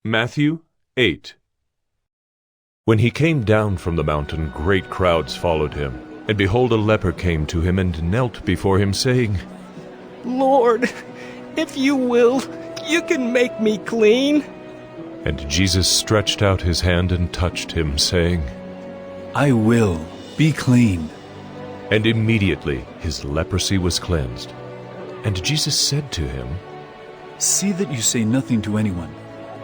Matthew 8. When he came down from the mountain, great crowds followed him. And behold, a leper came to him and knelt before him, saying, Lord, if you will, you can make me clean. And Jesus stretched out his hand and touched him, saying, I will, be clean. And immediately his leprosy was cleansed. And Jesus said to him, See that you say nothing to anyone,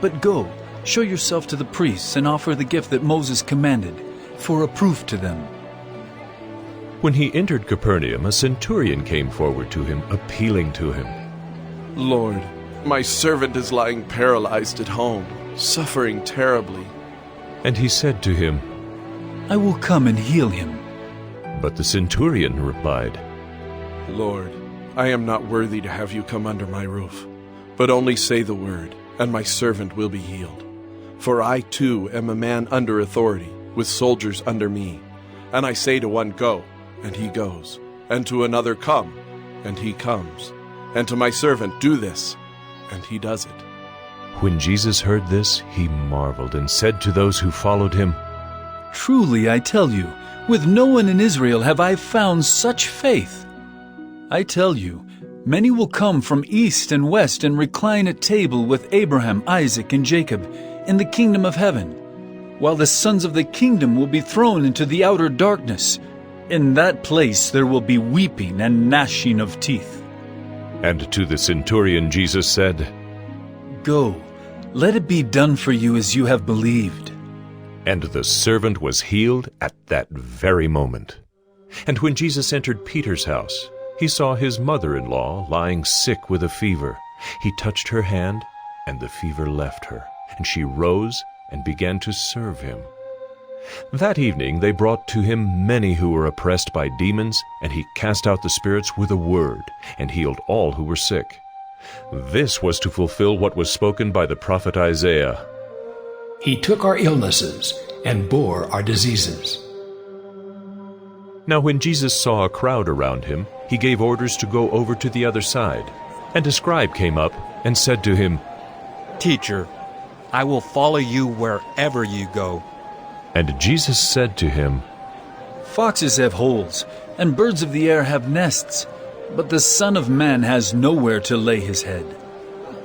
but go, show yourself to the priests and offer the gift that Moses commanded, for a proof to them. When he entered Capernaum, a centurion came forward to him, appealing to him. Lord, my servant is lying paralyzed at home, suffering terribly. And he said to him, I will come and heal him. But the centurion replied, Lord, I am not worthy to have you come under my roof, but only say the word, and my servant will be healed. For I too am a man under authority, with soldiers under me. And I say to one, Go, and he goes, and to another, Come, and he comes, and to my servant, Do this, and he does it. When Jesus heard this, he marveled and said to those who followed him, Truly I tell you, with no one in Israel have I found such faith. I tell you, many will come from east and west and recline at table with Abraham, Isaac, and Jacob in the kingdom of heaven, while the sons of the kingdom will be thrown into the outer darkness. In that place there will be weeping and gnashing of teeth. And to the centurion Jesus said, Go, let it be done for you as you have believed. And the servant was healed at that very moment. And when Jesus entered Peter's house, he saw his mother-in-law lying sick with a fever. He touched her hand, and the fever left her, and she rose and began to serve him. That evening they brought to him many who were oppressed by demons, and he cast out the spirits with a word, and healed all who were sick. This was to fulfill what was spoken by the prophet Isaiah. He took our illnesses and bore our diseases. Now when Jesus saw a crowd around him, he gave orders to go over to the other side. And a scribe came up and said to him, Teacher, I will follow you wherever you go. And Jesus said to him, Foxes have holes, and birds of the air have nests, but the Son of Man has nowhere to lay his head.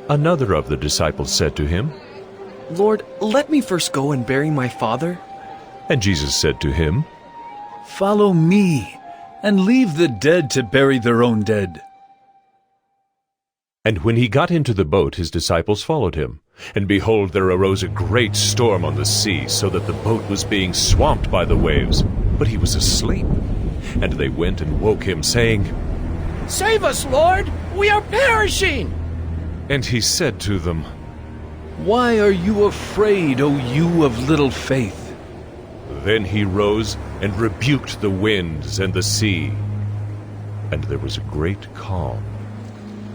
Another of the disciples said to him, Lord, let me first go and bury my father. And Jesus said to him, Follow me, and leave the dead to bury their own dead. And when he got into the boat, his disciples followed him. And behold, there arose a great storm on the sea, so that the boat was being swamped by the waves. But he was asleep. And they went and woke him, saying, Save us, Lord! We are perishing! And he said to them, Why are you afraid, O you of little faith? Then he rose and rebuked the winds and the sea. And there was a great calm.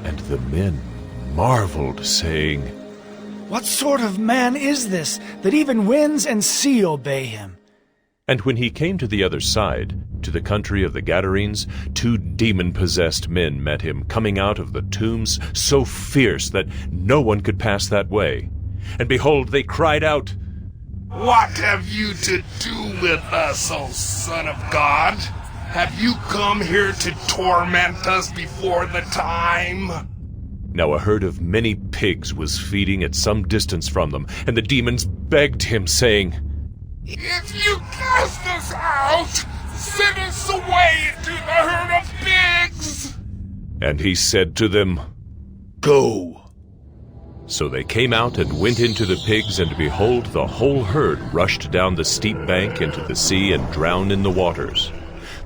And the men marveled, saying, What sort of man is this, that even winds and sea obey him? And when he came to the other side, to the country of the Gadarenes, 2 demon-possessed men met him, coming out of the tombs, so fierce that no one could pass that way. And behold, they cried out, What have you to do with us, O Son of God? Have you come here to torment us before the time? Now a herd of many pigs was feeding at some distance from them, and the demons begged him, saying, If you cast us out, send us away into the herd of pigs. And he said to them, Go. So they came out and went into the pigs, and behold, the whole herd rushed down the steep bank into the sea and drowned in the waters.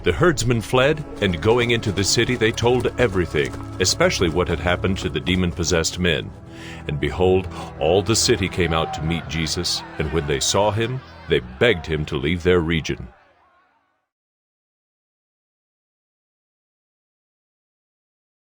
The herdsmen fled, and going into the city they told everything, especially what had happened to the demon-possessed men. And behold, all the city came out to meet Jesus, and when they saw him, they begged him to leave their region.